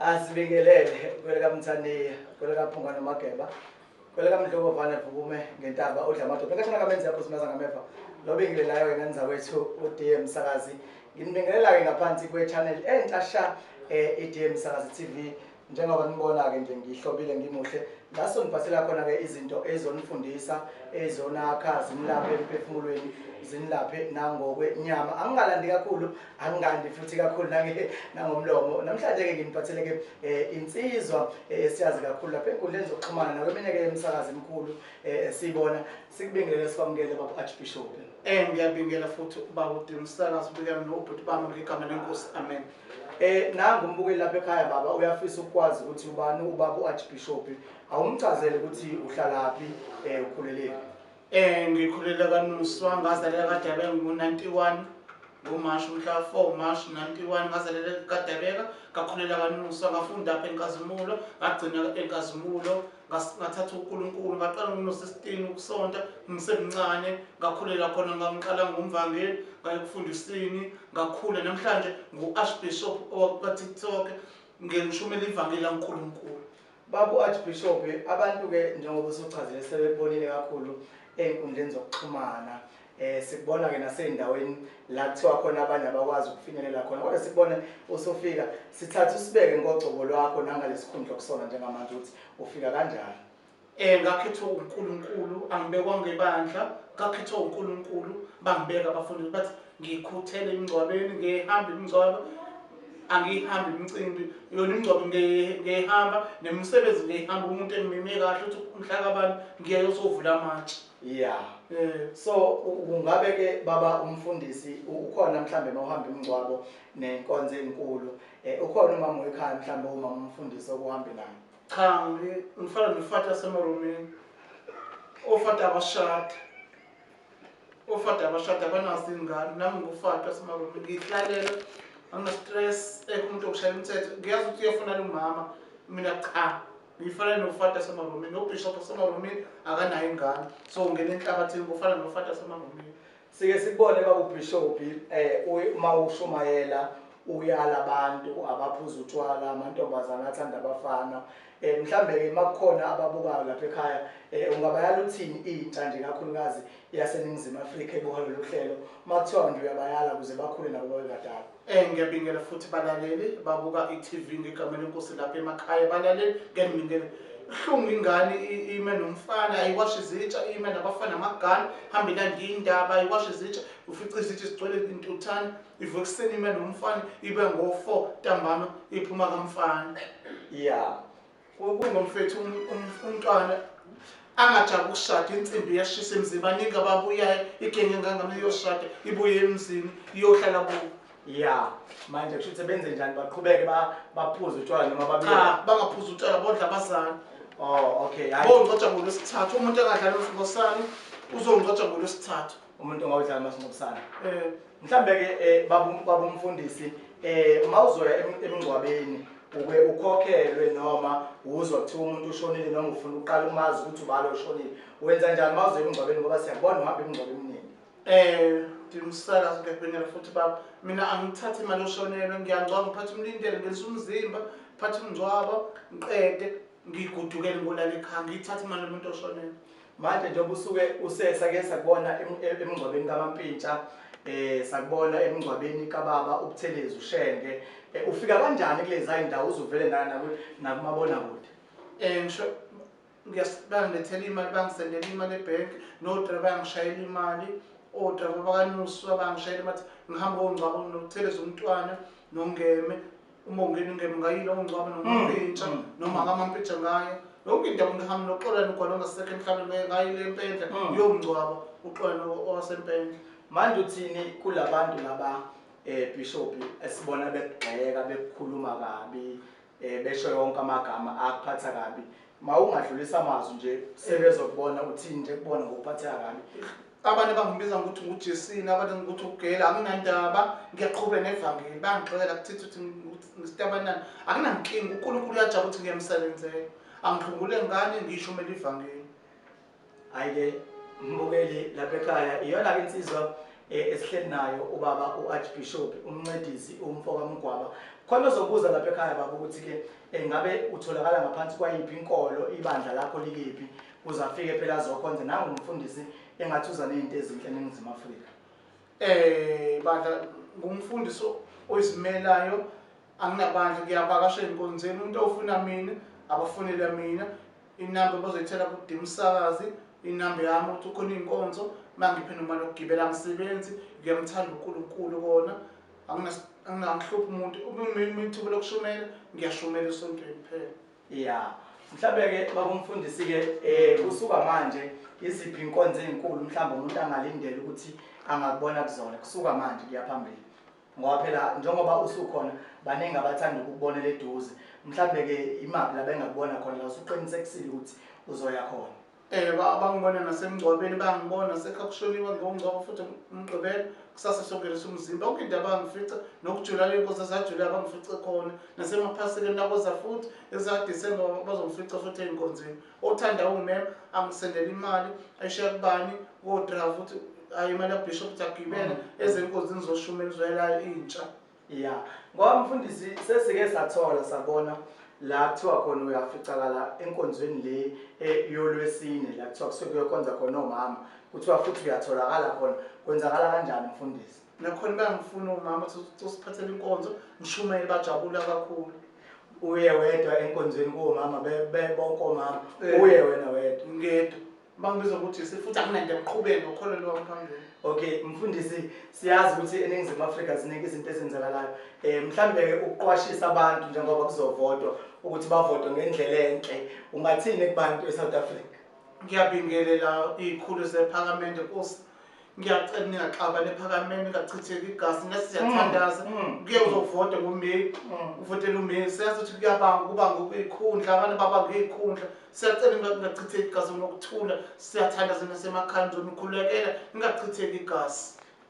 Asibingelele kweleka Mthaniya, kweleka Phungane Mageba, kweleka Mdlobo Vane Vukume ngentaba odla amadoda. Ngashana kamenzi yakho simaza ngameva. Lobingile layo ngenza wethu uDM Msakazi. Nginibingelela ke ngaphansi kwe-channel entsha iDM Msakazi TV. Njengoba nibona ke nje ngihlobile ngimuhle. Laso ngiphathela khona ke izinto ezonifundisa, ezonakha, zinilaphe emphefumulweni, zinilaphe nangokwenyama. Angingalandi kakhulu, angingandi futhi kakhulu nangomlomo. Namhlanje ke nginiphathele ke insizwa esiyazi kakhulu lapha enkundleni zokuxhumana nakweminye ke emsakazi emkhulu sibona sikubingelele sikwamukele baba Archbishop. Ngiyabingela futhi ubaba uDM Msakazi ubikela nobhuti bami ngegama lenkosi. Amen. Nangu umbukeli lapha ekhaya baba uyafisa ukwazi ukuthi ubani ubaba uArchbishop. Awumchazele ukuthi uhlalaphi ukhuleleni. Ngikhulela kaNuswa ngazalela kaDabeka ngo91 ngoMashi umhla 4 Mashi 91 ngazalela kaDabeka ngakhulela kaNuswa ngafunda apha eNkazimulo ngagcina eNkazimulo ngathatha uNkulunkulu ngaqala ngo16 ukusonta ngisemncane ngakhulela khona ngamqala ngomvangeli ngayekufundisini ngakhula namhlanje nguArchbishop owa TikTok ngishumela ivangeli laNkulunkulu. Baba Archbishop abantu ke njengoba usuchazile sebebonile kakhulu einkundleni zokuxhumana sikubona ke naseyindaweni la kuthiwa khona abanye abakwazi ukufinyelela khona kodwa sikubona usufika sithatha usibeke ngogcobo lwakho nangalesikhundla kusona njengamanje ukuthi ufika kanjani. Ngakhethwa uNkulunkulu angibekwa ngebandla ngakhethwa uNkulunkulu bangibeka abafundi bathi ngikhuthele emngcwabeni ngihamba imingcwabo angihambi imicimbi yona imingcwabo ngihamba nemisebenzi ngihamba umuntu engimeme kahle ukuthi umhlaka abantu ngiyayosovula amatshe. Yeah. So ungabe ke baba umfundisi ukhona mhlambe mawuhamba imingcwabo nenkonzo enkulu ukhona umama wekhaya mhlambe umama umfundisi okuhambe naye. Cha ngifana nofata semaromeni ofata abashada abanazo ingane nami ngufata semaromeni ngihlalela angina stress umuntu okushaya umthetho ngiyazi ukuthi uyafuna umama mina cha ngifana nofata semaromeni noBishop semaromeni akanayo ingane so ungena enhlabathini kufana nofata semaromeni. Sike sikubone baba uBishop uma ushumayela uyala abantu abaphuza utshwala amantombazana athanda abafana mhlambe ke makukhona ababukayo lapha ekhaya ungabayala uthini intsha nje kakhulukazi yaseNingizimu Afrika ebuka lolu hlelo makuthiwa nje uyabayala ukuze bakhule nabo babebadala. Ngiyabingela futhi balaleli babuka iTV ngegama lenkosi lapha emakhaya balaleli ngenibingele hlungu ingane ime nomfana ayiwashi izitsha ime nabafana amagani hambela ngindaba ayiwashi izitsha ufica izitsha sigcwele intuthane ivukseni ime nomfana ibe ngo4 ntambama iphuma kamfana. Yeah. Kungomfethu umntwana angajabu ukushada insimbi yashisa emzini baningi ababuyayo igenge ngangami yoshada ibuye emzini iyohlala kubo. Yeah. Manje kushuthi benze njani baqhubeke baphuza utshwala noma babuye? Cha bangaphuza utshwala bodla abazali. Oh okay. Bongcotsha ngolwesithathu umuntu engadlali uSingosana uzongcotsha ngolwesithathu. Umuntu ongawudlala uMasingosana. Mhlambe ke baba umfundisi mawuzoya emingcwabeni ukhokhelwe noma uzwa kuthiwa umuntu ushonile noma ufuna uqala umazi ukuthi ubalo ushonile wenza njani mawuzoya emingcwabeni ngoba siyabona uhamba emingcwabeni eminingi. Ndimsakazi ngiyabingela futhi baba mina angithathi imali oshonelwe ngiyangcwaba ngiphatha umlindele ngelisa umzimba ngiphatha umngcwabo ngiqede ngigudukele ngolala ekhaya ngithatha imali yomuntu oshonelwe. Manje njengoba usuke usesake sakubona emingcwabeni kaMampintsha sakubona emingcwabeni kababa uButhelezi uShenge ufika kanjani kulezi indawo uzuvele nakumabona kude? Ngisho ngiyasibangilethela imali bangisendela imali ebhenki no-driver bangishayela imali o-driver bakaNuswa bangishayela bathi ngihamba ngongcwabo noButhelezi umntwana nongeme uma ungena ungeme ngayilo ongcwabo noMampintsha noma kaMampintsha ngayo yonke into ngihamba noXolani ugwalo ngasekho emhlabeni ngayile empendla yomngcwabo uXolani owasempendla. Manje uthini kulabantu laba Bishop esibona begxeka bekhuluma kabi besho yonke amagama akuphatha kabi mawungadlulisa amazwi nje sebezokubona uthini nje kubona ngokuphatha kabi? Abanye bangibiza ukuthi nguJesina abanye ukuthi ugela anginandaba ngiyaqhubeka nevangeli bangixolela kuthi uthi ngisitabanani akunankinga uNkulunkulu uyajabula ukuthi ngiyamsebenzela angihlungule ngane ngishumela ivangeli. Hayi ke mbukeli lapha ekhaya iyona ke insizwa esihleli nayo ubaba uArchbishop umncedisi umfoka Mgwaba. Khona uzobuza lapha ekhaya baba ukuthi ke ngabe utholakala ngaphansi kwayiphi inkolo ibandla lakho likephi uzafike phela azokhonza nangumfundisi engathi uza nezinto ezinhle eNingizimu Afrika. Bandla ngumfundisi oyizimelayo anginabandla ngiyavakashela enkonzweni umuntu ofuna mina abafunela mina inamba bazoyithela ku Dimsakazi inamba yami uthi ukhona inkonzo mangiphe noma lokugibela ngisebenzi ngiyamthanda uNkulunkulu kona anginahluphi umuntu uma ithuba lokushumela ngiyashumela esontweni phela. Yeah. Mhlawumbe ke baba umfundisi ke kusuka manje iziphi inkonzo ezinkulu mhlawumbe umuntu angalindela ukuthi angakubona kuzona kusuka manje kuya phambili. Ngoba phela njengoba usukhona baningi abathanda ukubonela eduze. Mhlawumbe ke imaphi la bengakubona khona la usuqinisekisile ukuthi uzoya khona. Bangibona nasemgcwabeni bangibona sekhakushoniwe ngomngcwabo futhi umgqibelo kusasa sokelisa umzimba konke into abangifica nokujula lenkosi ezajula abangifice khona nasemaphasikeni nakoza futhi eza December bazongifica futhi enkonzweni othanda ungimema angisendela imali ayishiya kubani ko drive futhi ayi imali ya Bishop Tagibela ezenkonzini zoshumela izwela intsha. Yeah. Ngoba mfundisi sesike sathola sabona la kuthiwa khona uyaficakala enkonzweni le yolwesine la kuthiwa kuyokonza khona omama kuthiwa futhi uyatholakala khona kwenzakala kanjani mfundisi? Nakhona bangifuna umama usiphathele inkonzo ngishumele bajabula kakhulu. Uye wedwa enkonzweni komama bonke omama uye wena wedwa ngedwa bangibiza ukuthi sifuthi akunento emqhubeni ngokholelo wami phambili. Okay mfundisi siyazi ukuthi eNingizimu Afrika ziningi izinto ezenzakalayo mhlambe ke ukuqwashisa abantu njengoba kuzovotwa ukuthi bavote ngendlela enhle ungathini kubantu eSouth Africa? Ngiyabingelela izikhulu zePhalamende Nkosi ngiyacela ningaxabana ePhalamende ngachitheka igazi nesiyathandaza kuye uzovota ngoMeyi uvotela uMeyi siyazi ukuthi kuyabanga kuba ngokuyikhundla abantu babanga izikhundla siyacela ngachitheka igazi nokuthula siyathandaza nasemakhaya nikhulekela ngachitheka igazi.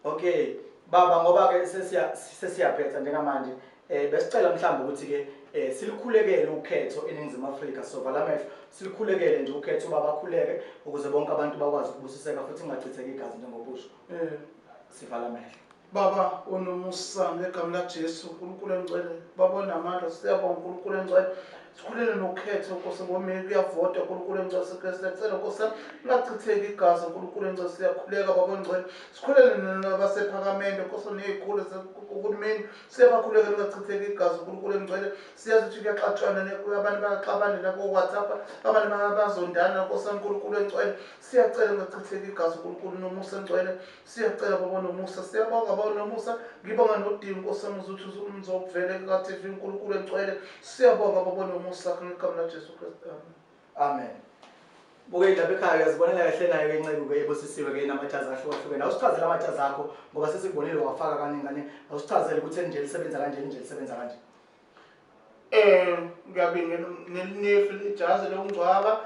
Okay baba ngoba ke sesiyaphetha njengamanje besicela mhlawumbe ukuthi ke silikhulekele ukhetho eNingizimu Afrika sovala amehlo silikhulekele nje ukhetho babakhuleke ukuze bonke abantu bakwazi ukubusiseka futhi ngachitheka igazi njengobusho. Sivala amehlo. Baba unomusa ngegama laJesu uNkulunkulu engcwele babona amandla siyabonga uNkulunkulu engcwele sikhulele nokhetho Nkosi ngoMeyi kuyavota uNkulunkulu engcwele sicela Nkosi ngachitheka igazi uNkulunkulu engcwele siyakhuleka baba engcwele sikhulele nabasePhalamende Nkosi nezikhulu uhulumeni siyabakhulekela ngachitheka igazi uNkulunkulu engcwele siyazi ukuthi kuyaxatshwana abantu bayaxabana la ku WhatsApp abantu bazondana Nkosi uNkulunkulu engcwele siyacela ngachitheka igazi uNkulunkulu nomusa engcwele siyacela baba nomusa siyabonga baba nomusa ngibonga nodinga Nkosi ukuthi uzokuvela ka TV uNkulunkulu engcwele siyabonga baba nomusa ngegama laJesu Kristu amen. Buke lapha ekhaya uyazibonela kahle nayo ke inceku ke ebosisiwe ke namajazi ahlukahlukene awusichazele amajazi akho ngoba sesikubonile wafaka kaningi awusichazele ukuthi nje lisebenza kanje nje lisebenza kanje. Ngiyabingelela nelinefu lijazi lokungcwaba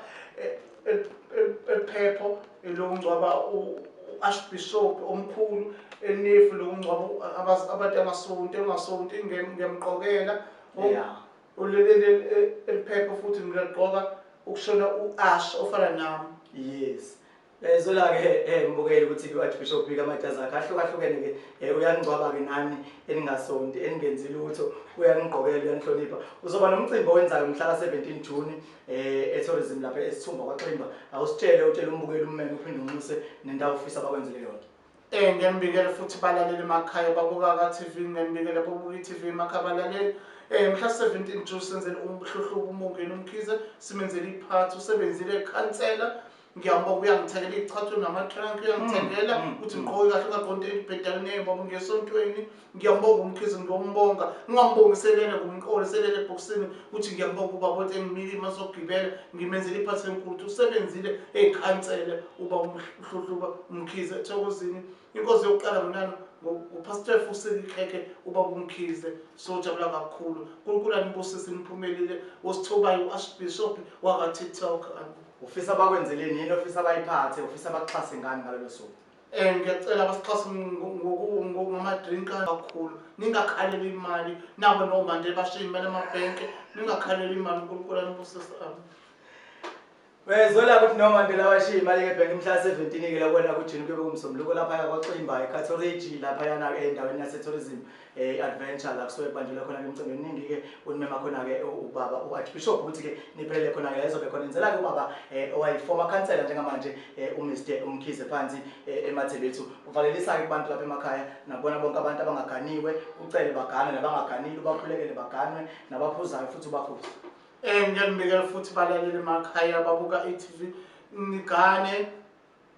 ephepho lokungcwaba uArchbishop omkhulu enefu lokungcwaba abantu engasonto ngiyamqokela ulele eliphepho futhi ngiyaqoka ukushona uAsh ofana nami. Yes. Zola ke mbukeli ukuthi uArchbishop amajazi akhe ahlukahlukene ke uyanigcwaba ke nani eningasonto eningenzi lutho uyanigqokela uyanihlonipha uzoba nomcimbi owenzayo mhla ka 17 June etourism lapha esithumba kwaXimba awusitshele utshele umbukeli ummeme uphinde unxuse nendawo ofisa bakwenzele yona. Ngiyambikela futhi balaleli emakhaya babuka ka TV ngiyambikela babuka iTV emakhaya balaleli mhla 17 June senzele umhluhlubu umongeni umkhize simenzele iphathi usebenzile ekhansela ngiyambonga uyangithekela ichathwe namatrunk uyangithengela ukuthi ngiqoke kahle ngaqonde ibhedala ney'mbobo ngesontweni ngiyambonga umkhize ngiyombonga ngingambongiselele ngumqolo selele eboxini ukuthi ngiyambonga ubaba othi engimile imali zokugibela ngimenzele iphathi enkulu usebenzile ekhansela uba umhluhluba umkhize ethokozini inkosi yokuqala ngonani ngupastor Fusikheke ubaba umkhize sojabula kakhulu uNkulunkulu anibusise niphumelele osithobayo uArchbishop waka TikTok ufisa bakwenzeleni yini ofisa bayiphathe ufisa baxhase ngani ngalelo suku? Ngiyacela abasixhase ngama-drinker kakhulu ningakhaleli imali nabo nomande bashiya imali emabhenke ningakhaleli imali uNkulunkulu anibusise. Wezola ukuthi noma Mandela washiya imali ke bank mhla 17 ke la kwena kujini kube kumsomluko lapha kwaCimba eCathoridge lapha yana endaweni yaseTourism adventure la kusuke kubanjelwe khona ke imicimbi eminingi ke unimema khona ke ubaba uArchbishop ukuthi ke niphelele khona ke ezobe khona enzela ke ubaba owayiformer councillor njengamanje uMr Umkhize phansi eMathebethu uvalelisa ke kubantu lapha emakhaya nabona bonke abantu abangaganiwe ucele bagane nabangaganile ubakhulekele baganwe nabaphuzayo futhi ubaphuze. Ngiyanibikela futhi balaleli emakhaya babuka i-TV nigane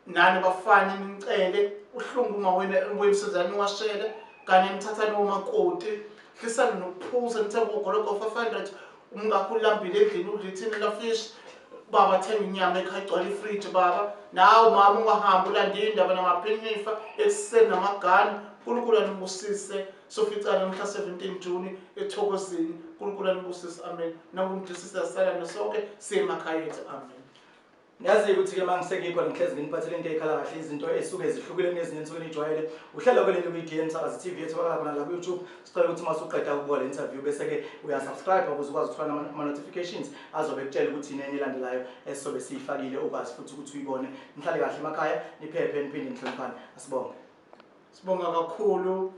nani bafane nicele uhlungu uma wena wemsizane washele kanye nithatha nomakoti hlisani nokuphuza nithenga ugologo of 500 umngakulambile endlini udla ithini la fish baba thenga inyama ekhaya igcwala ifridge baba nawe mama ungahamba ulande indaba namaphinifa ekuseni namagani uNkulunkulu anibusise soficana mhla 17 June eThokozini uNkulunkulu anibusise amen nakumdlisisa sala sonke semakhaya ethu amen. Niyazi ukuthi ke mangisengikho ngihlezi nginiphathele into ekhala kahle izinto esuke zihlukile nezinye ensuke nijwayele uhlelo ke leli ku-DM Sakazi TV yethu bakala khona la ku YouTube sicela ukuthi masuqeda ukubuka le interview bese ke uyasubscribe ukuze ukwazi ukuthola ama notifications azobe kutshela ukuthi inene elandelayo esizobe siyifakile ukwazi futhi ukuthi uyibone nihlale kahle emakhaya niphephe niphinde nihloniphane asibonge. Sibonga kakhulu.